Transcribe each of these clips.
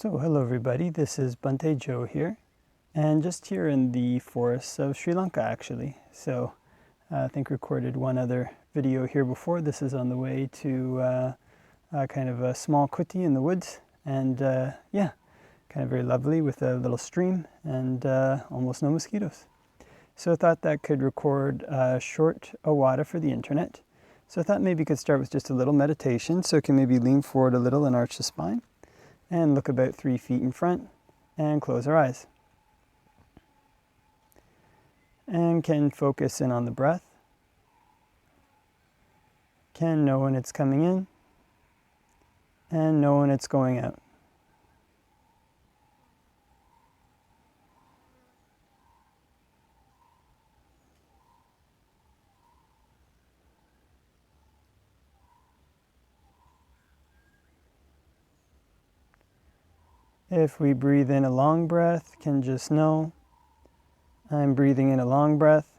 So hello everybody, this is Bhante Joe here, and just here in the forests of Sri Lanka actually. So I think recorded one other video here before. This is on the way to kind of a small kuti in the woods, and yeah, kind of very lovely with a little stream and almost no mosquitoes. So I thought that could record a short awada for the internet. So I thought maybe you could start with just a little meditation, so you can maybe lean forward a little and arch the spine. And look about 3 feet in front and close our eyes. And can focus in on the breath. Can know when it's coming in and know when it's going out. If we breathe in a long breath, can just know I'm breathing in a long breath.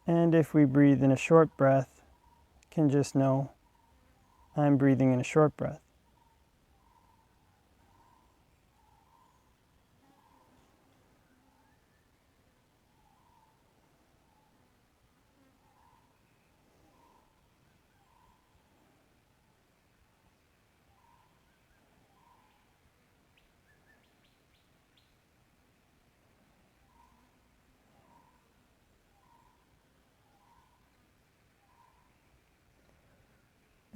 And if we breathe in a short breath, can just know I'm breathing in a short breath.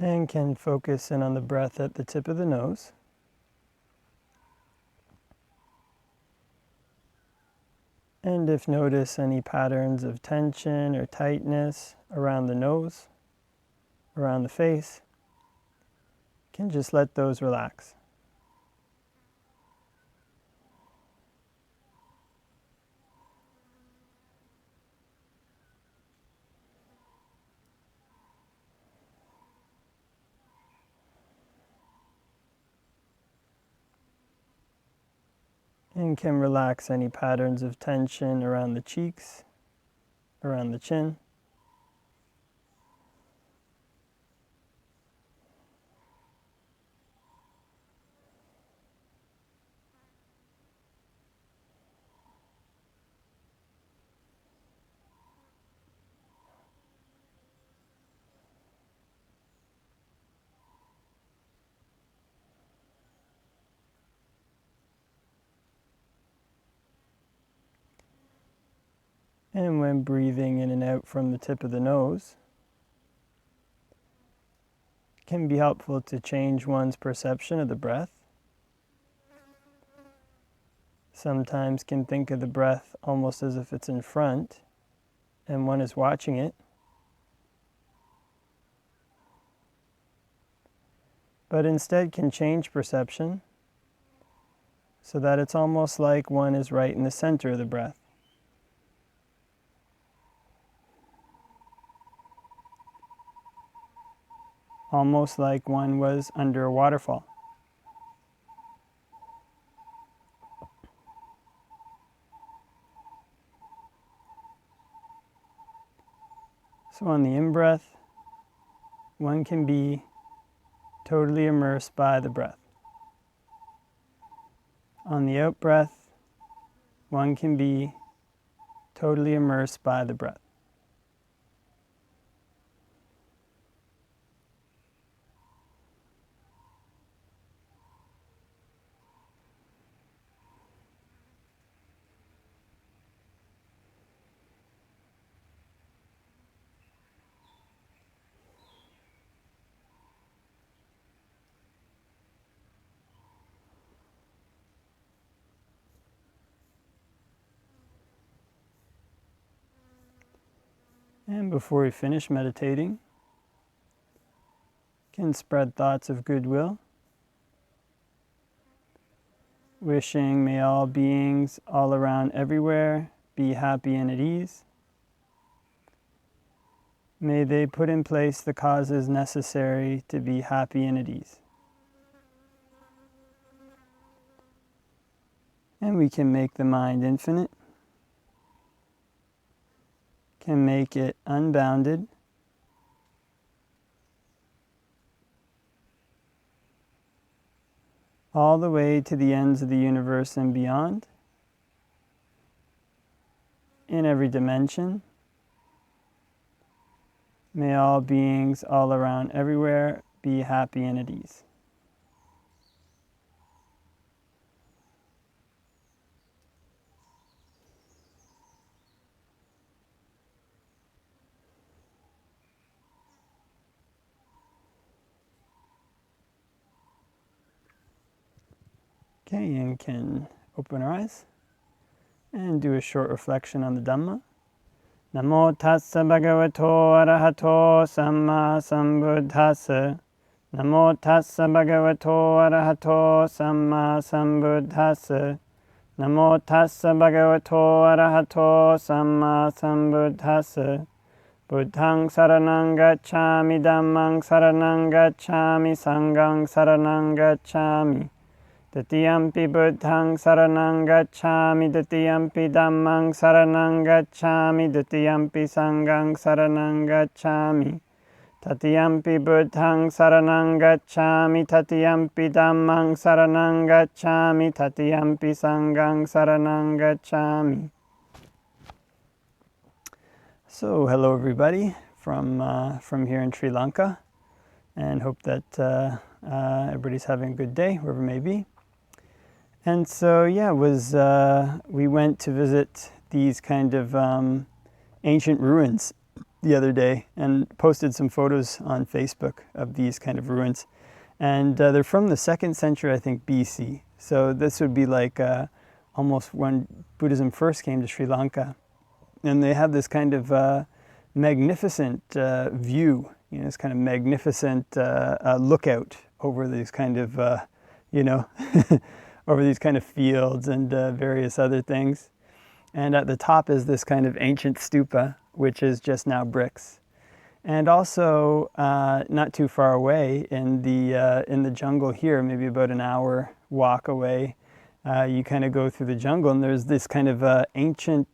And can focus in on the breath at the tip of the nose. And if notice any patterns of tension or tightness around the nose, around the face, can just let those relax. And can relax any patterns of tension around the cheeks, around the chin. And when breathing in and out from the tip of the nose, it can be helpful to change one's perception of the breath. Sometimes can think of the breath almost as if it's in front and one is watching it. But instead can change perception so that it's almost like one is right in the center of the breath. Almost like one was under a waterfall. So on the in-breath, one can be totally immersed by the breath. On the out-breath, one can be totally immersed by the breath. And before we finish meditating, can spread thoughts of goodwill, wishing may all beings all around everywhere be happy and at ease. May they put in place the causes necessary to be happy and at ease. And we can make the mind infinite, can make it unbounded, all the way to the ends of the universe and beyond, in every dimension. May all beings all around everywhere be happy and at ease. Okay, and can open our eyes and do a short reflection on the Dhamma. Namo tassa bhagavato arahato samma sambuddhassa. Namo tassa bhagavato arahato samma sambuddhassa. Namo tassa bhagavato arahato samma sambuddhassa. Buddhang saranang gacchami, dhammang saranang gacchami, sanghang saranang gacchami. Tatiyampi buddhang saranang gacchami, tatiyampi dhammang saranang gacchami, tatiyampi sanghang saranang gacchami. Tatiyampi buddhang saranang gacchami, tatiyampi dhammang saranang gacchami, tatiyampi sanghang saranang gacchami. So, hello everybody from here in Sri Lanka, and hope that everybody's having a good day wherever it may be. And so, yeah, we went to visit these kind of ancient ruins the other day and posted some photos on Facebook of these kind of ruins. And they're from the 2nd century, I think, BC. So this would be like almost when Buddhism first came to Sri Lanka. And they have this kind of magnificent view, this kind of magnificent lookout over these kind of, over these kind of fields and various other things. And at the top is this kind of ancient stupa, which is just now bricks. And also, not too far away in the jungle here, maybe about an hour walk away, you kind of go through the jungle, and there's this kind of ancient.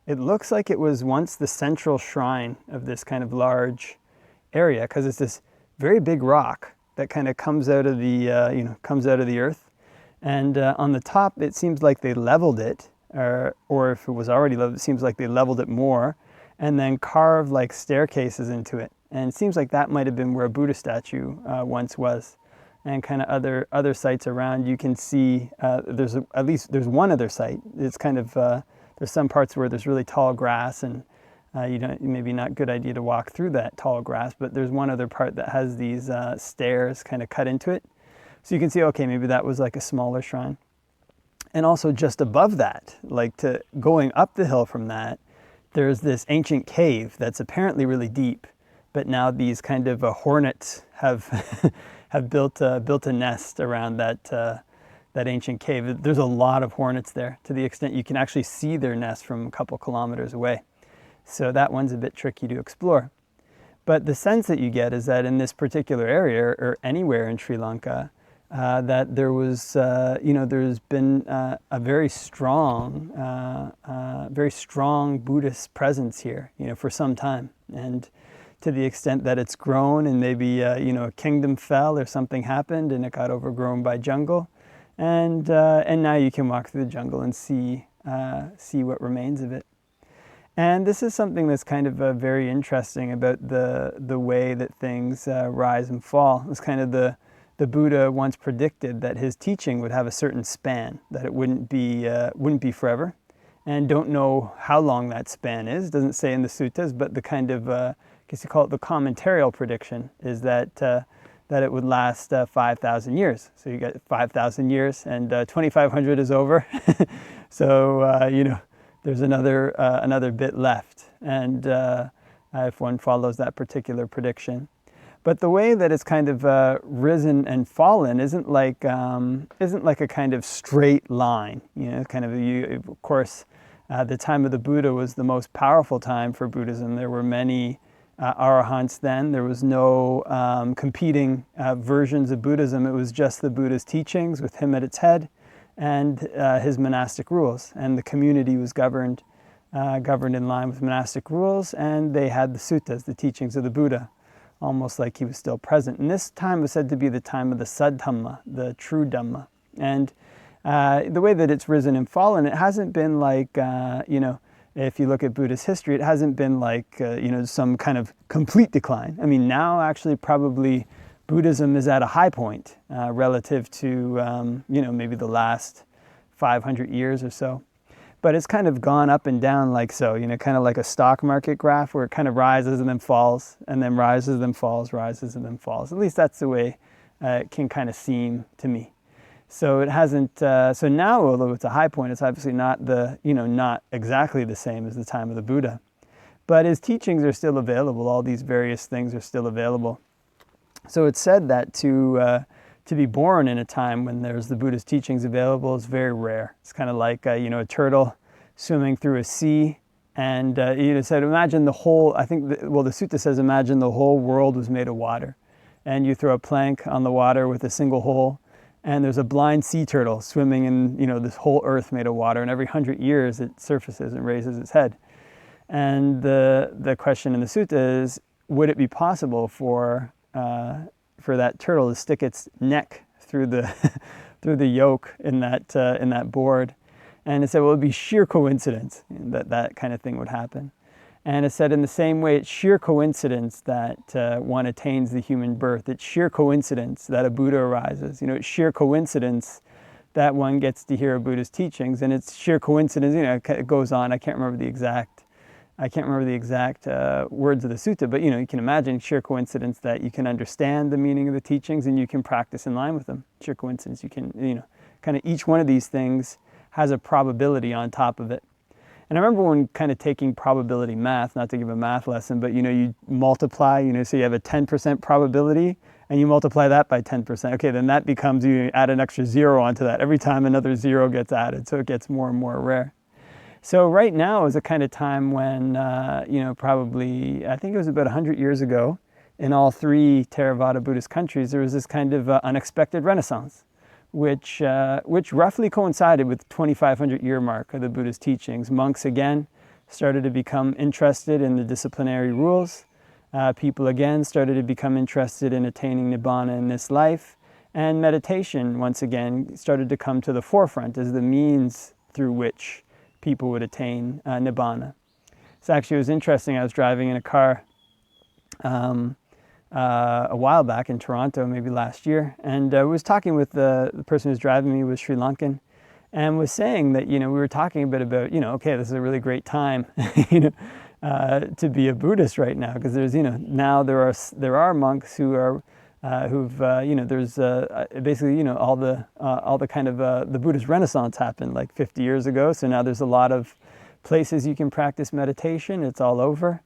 It looks like it was once the central shrine of this kind of large area, because it's this very big rock that kind of comes out of the comes out of the earth. And on the top, it seems like they leveled it, or if it was already leveled, it seems like they leveled it more, and then carved like staircases into it. And it seems like that might have been where a Buddha statue once was. And kind of other sites around, you can see there's one other site. It's kind of there's some parts where there's really tall grass, and maybe not a good idea to walk through that tall grass. But there's one other part that has these stairs kind of cut into it. So you can see, okay, maybe that was like a smaller shrine. And also just above that, going up the hill from that, there's this ancient cave that's apparently really deep, but now these kind of hornets have have built a nest around that ancient cave. There's a lot of hornets there, to the extent you can actually see their nest from a couple kilometers away. So that one's a bit tricky to explore. But the sense that you get is that in this particular area, or anywhere in Sri Lanka, that there was, there's been a very strong Buddhist presence here, for some time. And to the extent that it's grown, and maybe, a kingdom fell or something happened and it got overgrown by jungle. And now you can walk through the jungle and see what remains of it. And this is something that's kind of very interesting about the way that things rise and fall. It's kind of the Buddha once predicted that his teaching would have a certain span, that it wouldn't be forever, and don't know how long that span is. Doesn't say in the suttas, but the kind of I guess you call it the commentarial prediction is that it would last 5,000 years. So you got 5,000 years, and 2,500 is over. So there's another bit left, and if one follows that particular prediction. But the way that it's kind of risen and fallen isn't like a kind of straight line. Of course, the time of the Buddha was the most powerful time for Buddhism. There were many arahants then. There was no competing versions of Buddhism. It was just the Buddha's teachings with him at its head, and his monastic rules. And the community was governed in line with monastic rules, and they had the suttas, the teachings of the Buddha, almost like he was still present. And this time was said to be the time of the Saddhamma, the true Dhamma. And the way that it's risen and fallen, it hasn't been like, if you look at Buddhist history, it hasn't been like, some kind of complete decline. I mean, now actually probably Buddhism is at a high point relative to, maybe the last 500 years or so. But it's kind of gone up and down like so, kind of like a stock market graph where it kind of rises and then falls, and then rises and then falls, rises and then falls. At least that's the way it can kind of seem to me. So it hasn't, so now, although it's a high point, it's obviously not not exactly the same as the time of the Buddha. But his teachings are still available. All these various things are still available. So it's said that to be born in a time when there's the Buddhist teachings available is very rare. It's kind of like, a turtle swimming through a sea. And said, imagine the whole, the sutta says, imagine the whole world was made of water. And you throw a plank on the water with a single hole, and there's a blind sea turtle swimming in, this whole earth made of water. And every 100 years it surfaces and raises its head. And the question in the sutta is, would it be possible for that turtle to stick its neck through the through the yoke in that board? And it said, well, it would be sheer coincidence that kind of thing would happen. And it said, in the same way, it's sheer coincidence that one attains the human birth. It's sheer coincidence that a Buddha arises. It's sheer coincidence that one gets to hear a Buddha's teachings. And it's sheer coincidence, it goes on. I can't remember the exact words of the sutta, but you can imagine sheer coincidence that you can understand the meaning of the teachings and you can practice in line with them. Sheer coincidence, you can, kind of each one of these things has a probability on top of it. And I remember when kind of taking probability math, not to give a math lesson, but you multiply, so you have a 10% probability and you multiply that by 10%. Okay, then that becomes, you add an extra zero onto that every time another zero gets added, so it gets more and more rare. So right now is a kind of time when, probably, I think it was about 100 years ago, in all three Theravada Buddhist countries, there was this kind of unexpected renaissance, which roughly coincided with the 2,500 year mark of the Buddhist teachings. Monks again started to become interested in the disciplinary rules. People again started to become interested in attaining Nibbana in this life. And meditation, once again, started to come to the forefront as the means through which people would attain Nibbana. So actually it was interesting, I was driving in a car a while back in Toronto, maybe last year, and I was talking with the person who was driving me was Sri Lankan, and was saying that, we were talking a bit about, okay, this is a really great time, to be a Buddhist right now, because there's, now there are monks who are, there's basically, all the kind of, the Buddhist Renaissance happened like 50 years ago, so now there's a lot of places you can practice meditation, it's all over.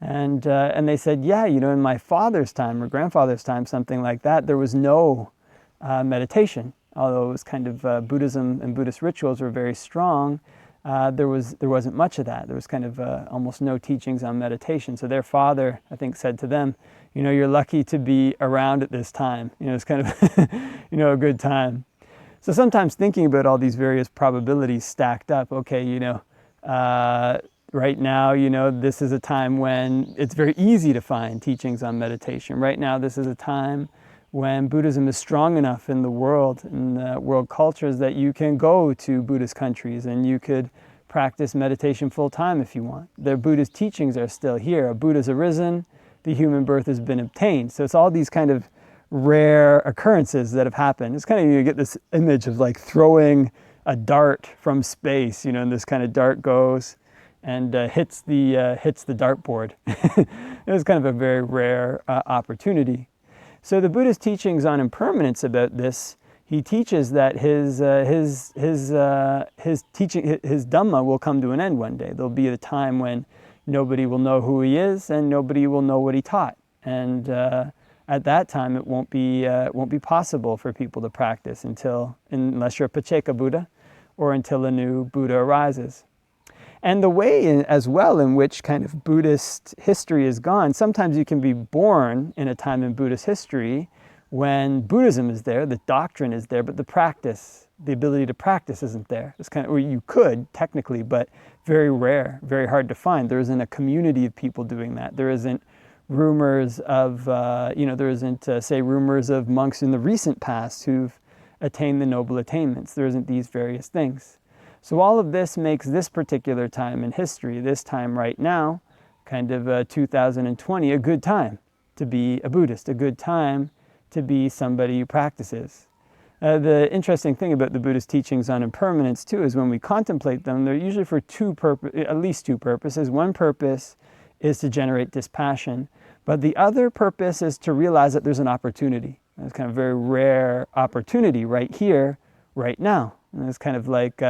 And they said, yeah, in my father's time or grandfather's time, something like that, there was no meditation. Although it was kind of Buddhism and Buddhist rituals were very strong, there wasn't much of that. There was kind of almost no teachings on meditation. So their father, I think, said to them, you're lucky to be around at this time. It's kind of, a good time. So sometimes thinking about all these various probabilities stacked up, okay, right now, this is a time when it's very easy to find teachings on meditation. Right now, this is a time when Buddhism is strong enough in the world, in the world cultures, that you can go to Buddhist countries and you could practice meditation full time if you want. Their Buddhist teachings are still here. A Buddha's arisen, the human birth has been obtained. So it's all these kind of rare occurrences that have happened. It's kind of, you get this image of like throwing a dart from space, and this kind of dart goes and hits the dartboard. It was kind of a very rare opportunity. So the Buddhist teachings on impermanence about this, he teaches that his teaching, his Dhamma will come to an end one day. There'll be a time when nobody will know who he is and nobody will know what he taught. And at that time, it won't be possible for people to practice unless you're a Pacceka Buddha, or until a new Buddha arises. And the way as well in which kind of Buddhist history is gone, sometimes you can be born in a time in Buddhist history when Buddhism is there, the doctrine is there, but the practice, the ability to practice isn't there. It's kind of, or you could technically, but very rare, very hard to find. There isn't a community of people doing that. There isn't rumors of, there isn't, say, rumors of monks in the recent past who've attained the noble attainments. There isn't these various things. So all of this makes this particular time in history, this time right now, kind of 2020, a good time to be a Buddhist, a good time to be somebody who practices. The interesting thing about the Buddhist teachings on impermanence too is when we contemplate them, they're usually for at least two purposes. One purpose is to generate dispassion, but the other purpose is to realize that there's an opportunity. It's kind of a very rare opportunity right here, right now. And it's kind of like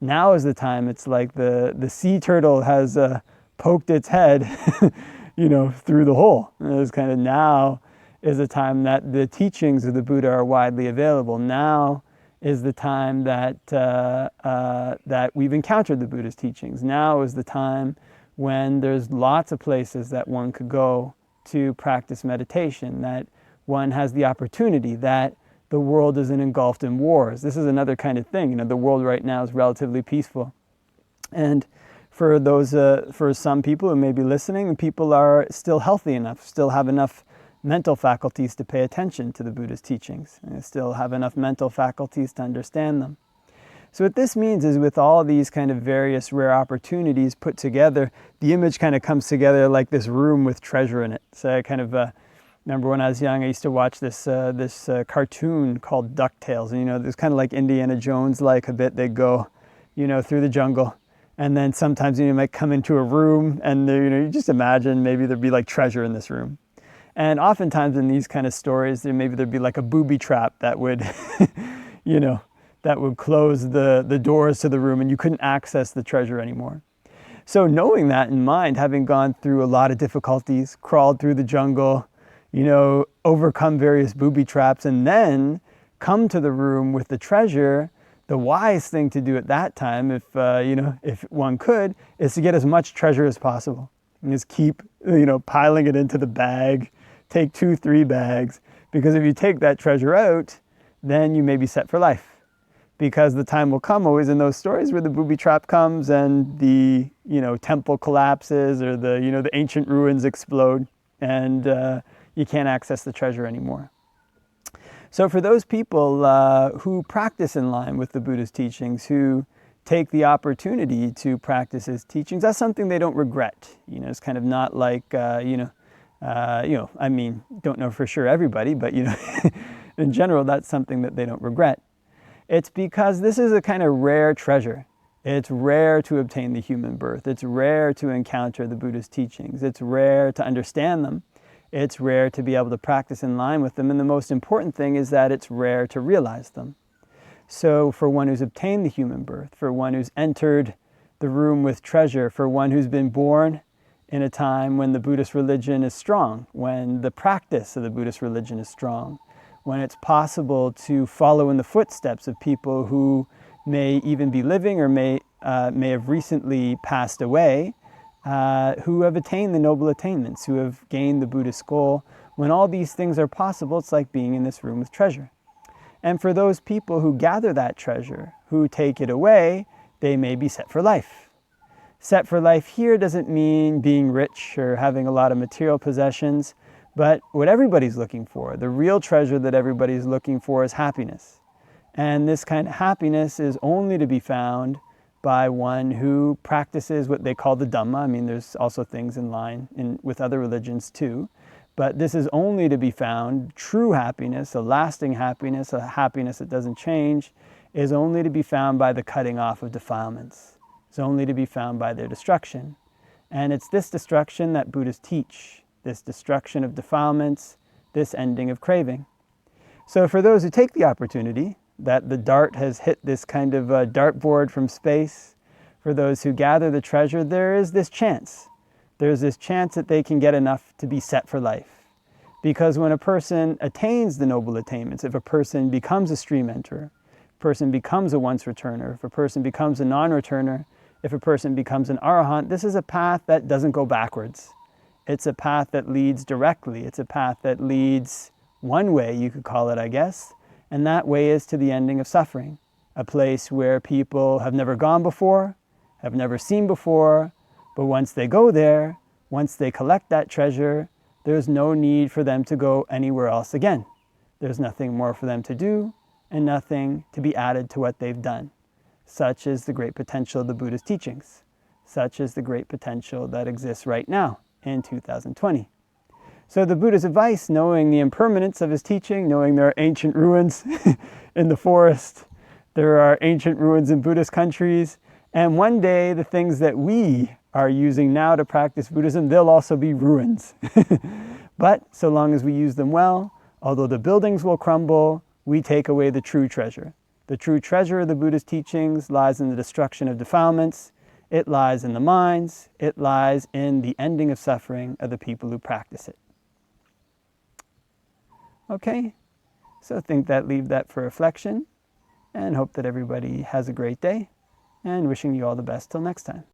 now is the time. It's like the sea turtle has poked its head, through the hole. And it's kind of now is the time that the teachings of the Buddha are widely available. Now is the time that that we've encountered the Buddha's teachings. Now is the time when there's lots of places that one could go to practice meditation, that one has the opportunity, that the world isn't engulfed in wars. This is another kind of thing. The world right now is relatively peaceful. And for those, for some people who may be listening, people are still healthy enough, still have enough mental faculties to pay attention to the Buddha's teachings, and still have enough mental faculties to understand them. So what this means is with all these kind of various rare opportunities put together, the image kind of comes together like this room with treasure in it. So I kind of remember when I was young, I used to watch this cartoon called DuckTales. And there's kind of like Indiana Jones, like a bit. They go, through the jungle. And then sometimes you might come into a room and you just imagine maybe there'd be like treasure in this room. And oftentimes in these kind of stories, there'd be like a booby trap that would, that would close the doors to the room and you couldn't access the treasure anymore. So knowing that in mind, having gone through a lot of difficulties, crawled through the jungle, overcome various booby traps, and then come to the room with the treasure, the wise thing to do at that time, if one could, is to get as much treasure as possible. And just keep, piling it into the bag, take 2-3 bags, because if you take that treasure out, then you may be set for life. Because the time will come always in those stories where the booby trap comes and the, temple collapses or the ancient ruins explode and you can't access the treasure anymore. So for those people who practice in line with the Buddha's teachings, who take the opportunity to practice his teachings, that's something they don't regret. It's kind of not like, don't know for sure everybody, but, in general, that's something that they don't regret. It's because this is a kind of rare treasure. It's rare to obtain the human birth. It's rare to encounter the Buddha's teachings. It's rare to understand them. It's rare to be able to practice in line with them. And the most important thing is that it's rare to realize them. So for one who's obtained the human birth, for one who's entered the room with treasure, for one who's been born in a time when the Buddhist religion is strong, when the practice of the Buddhist religion is strong, when it's possible to follow in the footsteps of people who may even be living or may have recently passed away, who have attained the noble attainments, who have gained the Buddhist goal. When all these things are possible, it's like being in this room with treasure. And for those people who gather that treasure, who take it away, they may be set for life. Set for life here doesn't mean being rich or having a lot of material possessions, but what everybody's looking for, the real treasure that everybody's looking for, is happiness. And this kind of happiness is only to be found by one who practices what they call the Dhamma. There's also things in line with other religions too. But this is only to be found, true happiness, a lasting happiness, a happiness that doesn't change, is only to be found by the cutting off of defilements. It's only to be found by their destruction. And it's this destruction that Buddhists teach, this destruction of defilements, this ending of craving. So for those who take the opportunity, that the dart has hit this kind of dartboard from space, for those who gather the treasure, there is this chance. There's this chance that they can get enough to be set for life. Because when a person attains the noble attainments, if a person becomes a stream enterer, if a person becomes a once returner, if a person becomes a non-returner, if a person becomes an arahant, this is a path that doesn't go backwards. It's a path that leads directly. It's a path that leads one way, you could call it, I guess, and that way is to the ending of suffering, a place where people have never gone before, have never seen before, but once they go there, once they collect that treasure, there's no need for them to go anywhere else again. There's nothing more for them to do and nothing to be added to what they've done. Such is the great potential of the Buddhist teachings. Such is the great potential that exists right now in 2020. So the Buddha's advice, knowing the impermanence of his teaching, knowing there are ancient ruins in the forest, there are ancient ruins in Buddhist countries, and one day the things that we are using now to practice Buddhism, they'll also be ruins. But so long as we use them well, although the buildings will crumble, we take away the true treasure. The true treasure of the Buddhist teachings lies in the destruction of defilements. It lies in the minds. It lies in the ending of suffering of the people who practice it. Okay, so leave that for reflection, and hope that everybody has a great day, and wishing you all the best till next time.